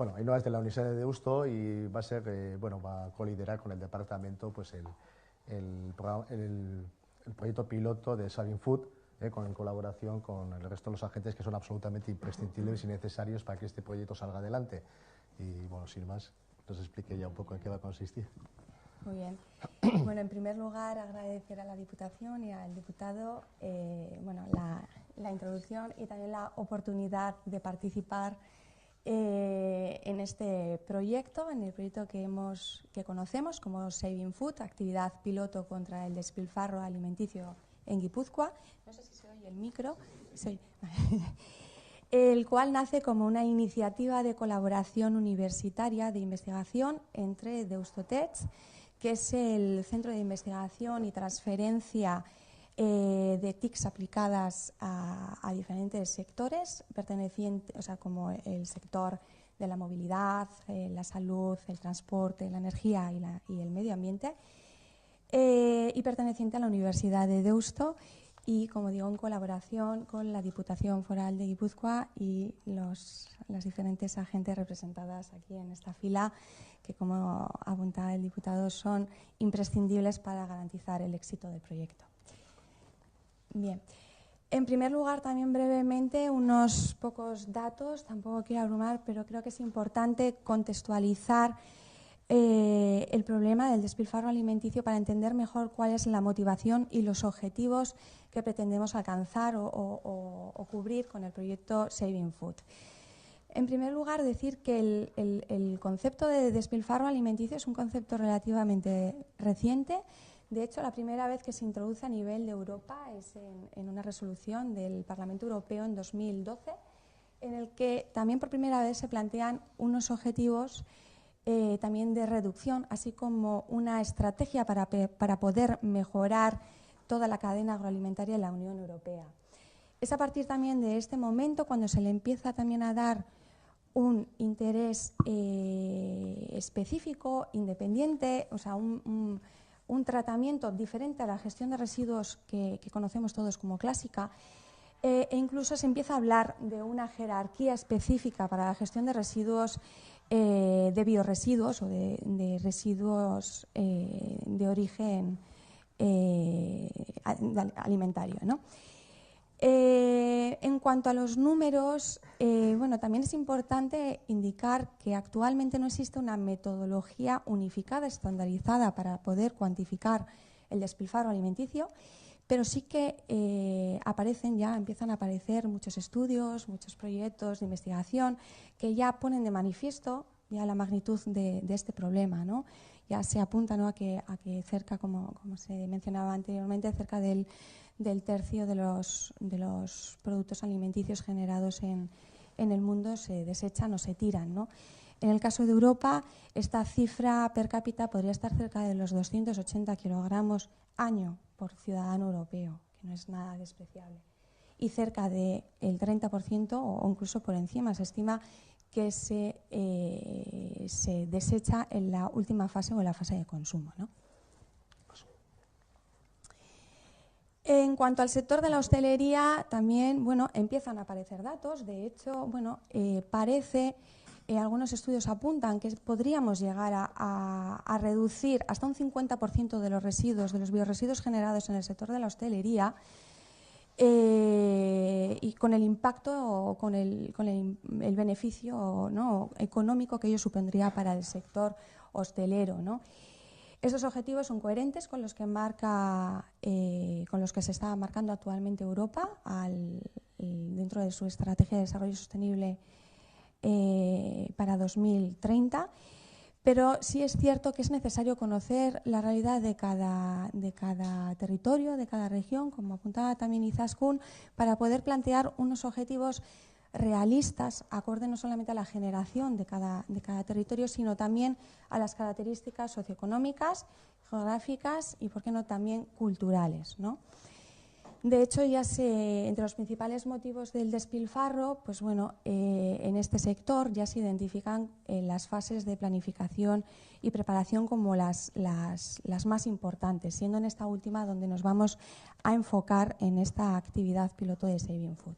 bueno, Ainhoa es de la Universidad de Deusto y va a ser, bueno, va a coliderar con el departamento pues el proyecto piloto de Saving Food, en colaboración con el resto de los agentes que son absolutamente imprescindibles y necesarios para que este proyecto salga adelante. Y bueno, sin más, nos explique ya un poco en qué va a consistir. Muy bien. Bueno, en primer lugar, agradecer a la Diputación y al diputado bueno, la introducción y también la oportunidad de participar en este proyecto, en el proyecto que conocemos como Saving Food, actividad piloto contra el despilfarro alimenticio en Guipúzcoa. No sé si se oye el micro. Sí. El cual nace como una iniciativa de colaboración universitaria de investigación entre Deusto-Tech, que es el Centro de Investigación y Transferencia de TICs aplicadas a diferentes sectores, pertenecientes, o sea, como el sector de la movilidad, la salud, el transporte, la energía y el medio ambiente, y perteneciente a la Universidad de Deusto, y, como digo, en colaboración con la Diputación Foral de Guipúzcoa y las diferentes agentes representadas aquí en esta fila, que, como apuntaba el diputado, son imprescindibles para garantizar el éxito del proyecto. Bien. En primer lugar, también brevemente, unos pocos datos, tampoco quiero abrumar, pero creo que es importante contextualizar el problema del despilfarro alimenticio para entender mejor cuál es la motivación y los objetivos que pretendemos alcanzar o cubrir con el proyecto Saving Food. En primer lugar, decir que el concepto de despilfarro alimenticio es un concepto relativamente reciente. De hecho, la primera vez que se introduce a nivel de Europa es en una resolución del Parlamento Europeo en 2012, en el que también por primera vez se plantean unos objetivos también de reducción, así como una estrategia para poder mejorar toda la cadena agroalimentaria en la Unión Europea. Es a partir también de este momento cuando se le empieza también a dar un interés específico, independiente, o sea, un tratamiento diferente a la gestión de residuos que conocemos todos como clásica, e incluso se empieza a hablar de una jerarquía específica para la gestión de residuos, de biorresiduos o de residuos de origen alimentario, ¿no? En cuanto a los números, bueno, también es importante indicar que actualmente no existe una metodología unificada, estandarizada para poder cuantificar el despilfarro alimenticio, pero sí que empiezan a aparecer muchos estudios, muchos proyectos de investigación que ya ponen de manifiesto ya la magnitud de este problema, ¿no? Ya se apunta, ¿no?, a que cerca, como se mencionaba anteriormente, cerca del tercio de los productos alimenticios generados en el mundo se desechan o se tiran, ¿no? En el caso de Europa, esta cifra per cápita podría estar cerca de los 280 kilogramos año por ciudadano europeo, que no es nada despreciable. Y cerca del 30% o incluso por encima se estima que se desecha en la última fase o en la fase de consumo, ¿no? En cuanto al sector de la hostelería, también, bueno, empiezan a aparecer datos. De hecho, bueno, algunos estudios apuntan que podríamos llegar a reducir hasta un 50% de los residuos, de los biorresiduos generados en el sector de la hostelería, y con el impacto o con el beneficio, ¿no?, económico que ello supondría para el sector hostelero, ¿no? Estos objetivos son coherentes con los que se está marcando actualmente Europa dentro de su estrategia de desarrollo sostenible para 2030, pero sí es cierto que es necesario conocer la realidad de cada territorio, de cada región, como apuntaba también Izaskun, para poder plantear unos objetivos realistas, acorde no solamente a la generación de cada territorio, sino también a las características socioeconómicas, geográficas y, por qué no, también culturales, ¿no? De hecho, entre los principales motivos del despilfarro, pues bueno, en este sector ya se identifican las fases de planificación y preparación como las más importantes, siendo en esta última donde nos vamos a enfocar en esta actividad piloto de Saving Food.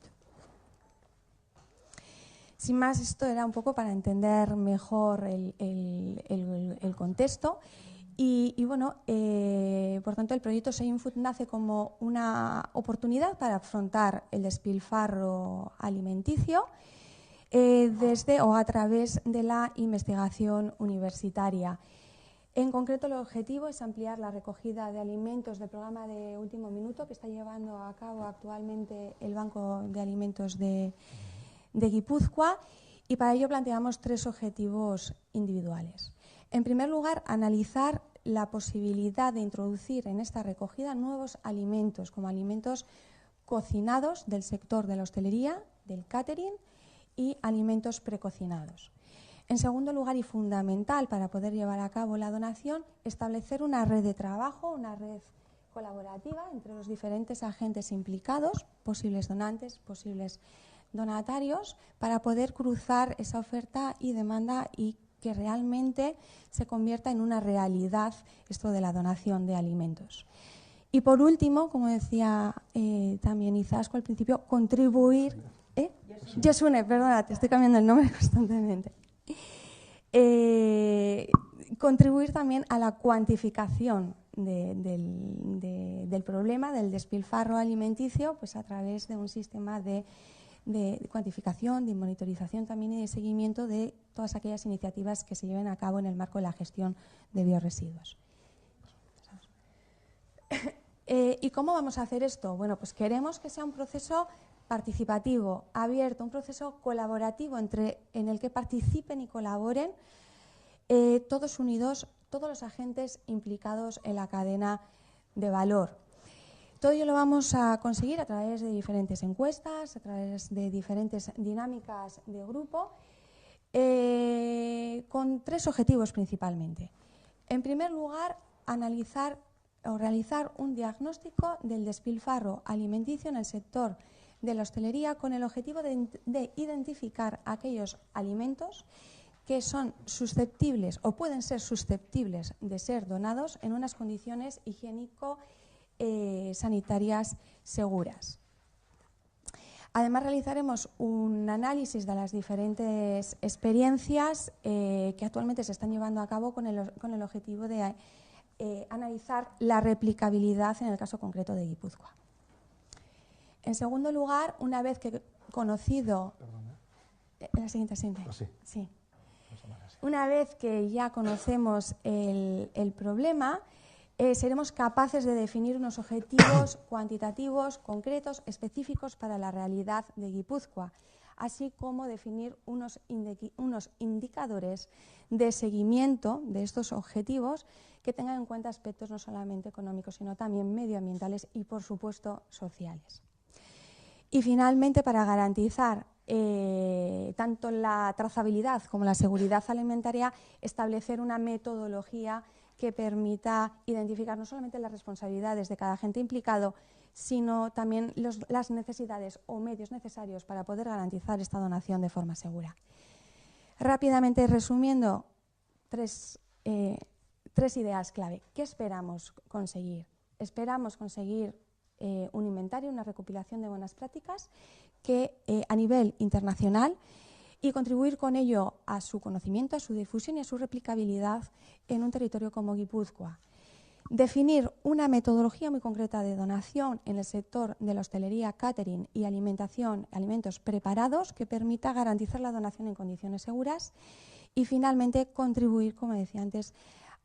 Sin más, esto era un poco para entender mejor el contexto. Y bueno, por tanto, el proyecto Saying Food nace como una oportunidad para afrontar el despilfarro alimenticio desde o a través de la investigación universitaria. En concreto, el objetivo es ampliar la recogida de alimentos del programa de último minuto que está llevando a cabo actualmente el Banco de Alimentos de Guipúzcoa, y para ello planteamos 3 objetivos individuales. En primer lugar, analizar la posibilidad de introducir en esta recogida nuevos alimentos, como alimentos cocinados del sector de la hostelería, del catering y alimentos precocinados. En segundo lugar, y fundamental para poder llevar a cabo la donación, establecer una red de trabajo, una red colaborativa entre los diferentes agentes implicados, posibles donantes, posibles donatarios, para poder cruzar esa oferta y demanda y que realmente se convierta en una realidad esto de la donación de alimentos. Y por último, como decía también Izaskun al principio, contribuir... Yesune, perdona, te estoy cambiando el nombre constantemente. Contribuir también a la cuantificación del problema del despilfarro alimenticio, pues a través de un sistema de cuantificación, de monitorización también y de seguimiento de todas aquellas iniciativas que se lleven a cabo en el marco de la gestión de biorresiduos. ¿Y cómo vamos a hacer esto? Bueno, pues queremos que sea un proceso participativo, abierto, un proceso colaborativo en el que participen y colaboren todos unidos, todos los agentes implicados en la cadena de valor. Todo ello lo vamos a conseguir a través de diferentes encuestas, a través de diferentes dinámicas de grupo, con 3 objetivos principalmente. En primer lugar, analizar o realizar un diagnóstico del despilfarro alimenticio en el sector de la hostelería con el objetivo de identificar aquellos alimentos que son susceptibles o pueden ser susceptibles de ser donados en unas condiciones higiénico-sanitarias seguras. Además, realizaremos un análisis de las diferentes experiencias que actualmente se están llevando a cabo con el objetivo de analizar la replicabilidad en el caso concreto de Guipúzcoa. En segundo lugar, una vez que conocido... la siguiente. Sí. Una vez que ya conocemos el problema, seremos capaces de definir unos objetivos cuantitativos, concretos, específicos para la realidad de Guipúzcoa, así como definir unos indicadores de seguimiento de estos objetivos que tengan en cuenta aspectos no solamente económicos, sino también medioambientales y, por supuesto, sociales. Y, finalmente, para garantizar tanto la trazabilidad como la seguridad alimentaria, establecer una metodología que permita identificar no solamente las responsabilidades de cada agente implicado, sino también las necesidades o medios necesarios para poder garantizar esta donación de forma segura. Rápidamente resumiendo, tres ideas clave. ¿Qué esperamos conseguir? Esperamos conseguir un inventario, una recopilación de buenas prácticas que a nivel internacional y contribuir con ello a su conocimiento, a su difusión y a su replicabilidad en un territorio como Guipúzcoa. Definir una metodología muy concreta de donación en el sector de la hostelería, catering y alimentación, alimentos preparados, que permita garantizar la donación en condiciones seguras. Y, finalmente, contribuir, como decía antes,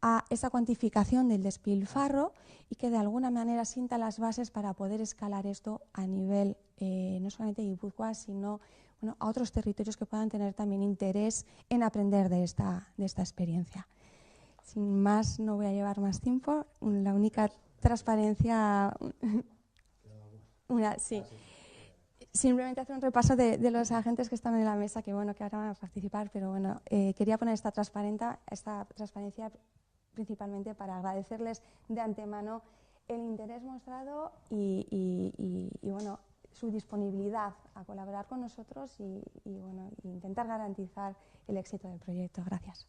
a esa cuantificación del despilfarro y que de alguna manera sienta las bases para poder escalar esto a nivel no solamente de Guipúzcoa, sino a otros territorios que puedan tener también interés en aprender de esta experiencia. Sin más, no voy a llevar más tiempo. La única transparencia... sí. Simplemente hacer un repaso de los agentes que están en la mesa, que bueno, que ahora van a participar, pero bueno, quería poner esta transparencia principalmente para agradecerles de antemano el interés mostrado y bueno, su disponibilidad a colaborar con nosotros y bueno, intentar garantizar el éxito del proyecto. Gracias.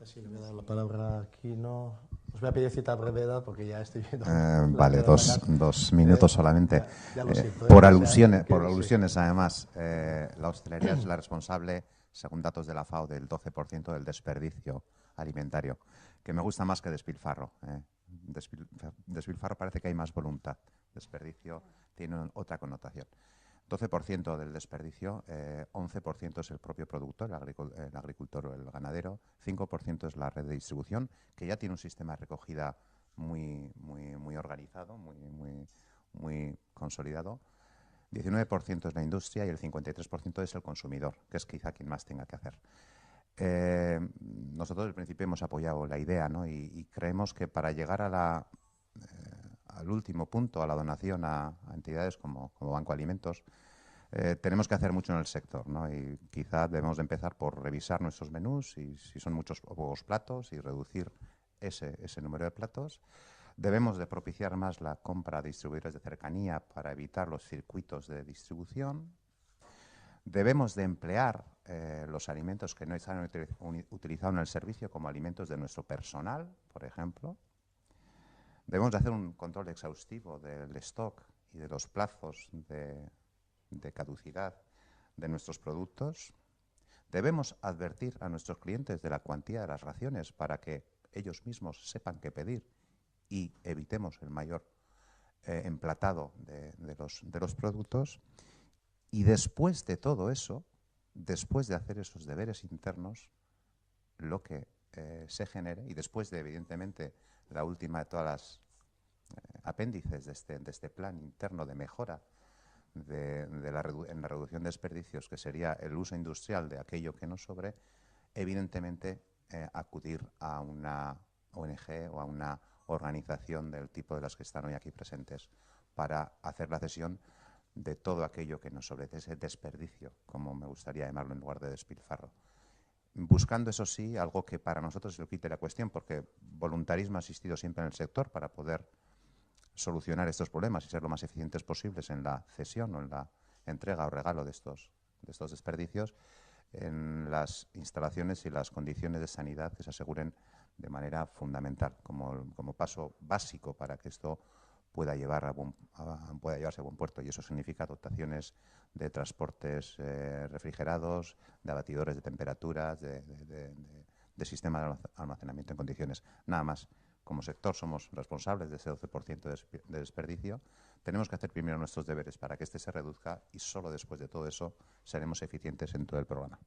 Sí, le voy a dar la palabra a Quino Os voy a pedir cierta brevedad porque ya estoy viendo... Vale, dos minutos solamente. Ya lo siento, por sí. alusiones, además, la hostelería es la responsable, según datos de la FAO, del 12% del desperdicio alimentario, que me gusta más que despilfarro. Despilfarro parece que hay más voluntad. Desperdicio tiene otra connotación. 12% del desperdicio, 11% es el propio productor, el agricultor o el ganadero, 5% es la red de distribución, que ya tiene un sistema de recogida muy organizado, muy consolidado. 19% es la industria y el 53% es el consumidor, que es quizá quien más tenga que hacer. Nosotros al principio hemos apoyado la idea, ¿no? y creemos que para llegar al último punto, a la donación a entidades como Banco Alimentos, tenemos que hacer mucho en el sector, ¿no? Y quizá debemos de empezar por revisar nuestros menús y si son muchos o pocos platos y reducir ese número de platos. Debemos de propiciar más la compra de distribuidores de cercanía para evitar los circuitos de distribución. Debemos de emplear los alimentos que no están utilizados en el servicio como alimentos de nuestro personal, por ejemplo. Debemos de hacer un control exhaustivo del stock y de los plazos de caducidad de nuestros productos. Debemos advertir a nuestros clientes de la cuantía de las raciones para que ellos mismos sepan qué pedir y evitemos el mayor emplatado de los productos. Y después de todo eso, después de hacer esos deberes internos, lo que se genere, y después de, evidentemente, la última de todas las apéndices de este plan interno de mejora en la reducción de desperdicios, que sería el uso industrial de aquello que nos sobre, evidentemente acudir a una ONG o a una organización del tipo de las que están hoy aquí presentes para hacer la cesión de todo aquello que nos sobre, ese desperdicio, como me gustaría llamarlo en lugar de despilfarro. Buscando, eso sí, algo que para nosotros es el quite de la cuestión, porque voluntarismo ha existido siempre en el sector para poder solucionar estos problemas y ser lo más eficientes posibles en la cesión o en la entrega o regalo de estos desperdicios, en las instalaciones y las condiciones de sanidad que se aseguren de manera fundamental, como paso básico para que esto pueda llevarse a buen puerto. Y eso significa dotaciones de transportes refrigerados, de abatidores de temperaturas, de sistemas de almacenamiento en condiciones. Nada más. Como sector somos responsables de ese 12% de desperdicio. Tenemos que hacer primero nuestros deberes para que este se reduzca y solo después de todo eso seremos eficientes en todo el programa.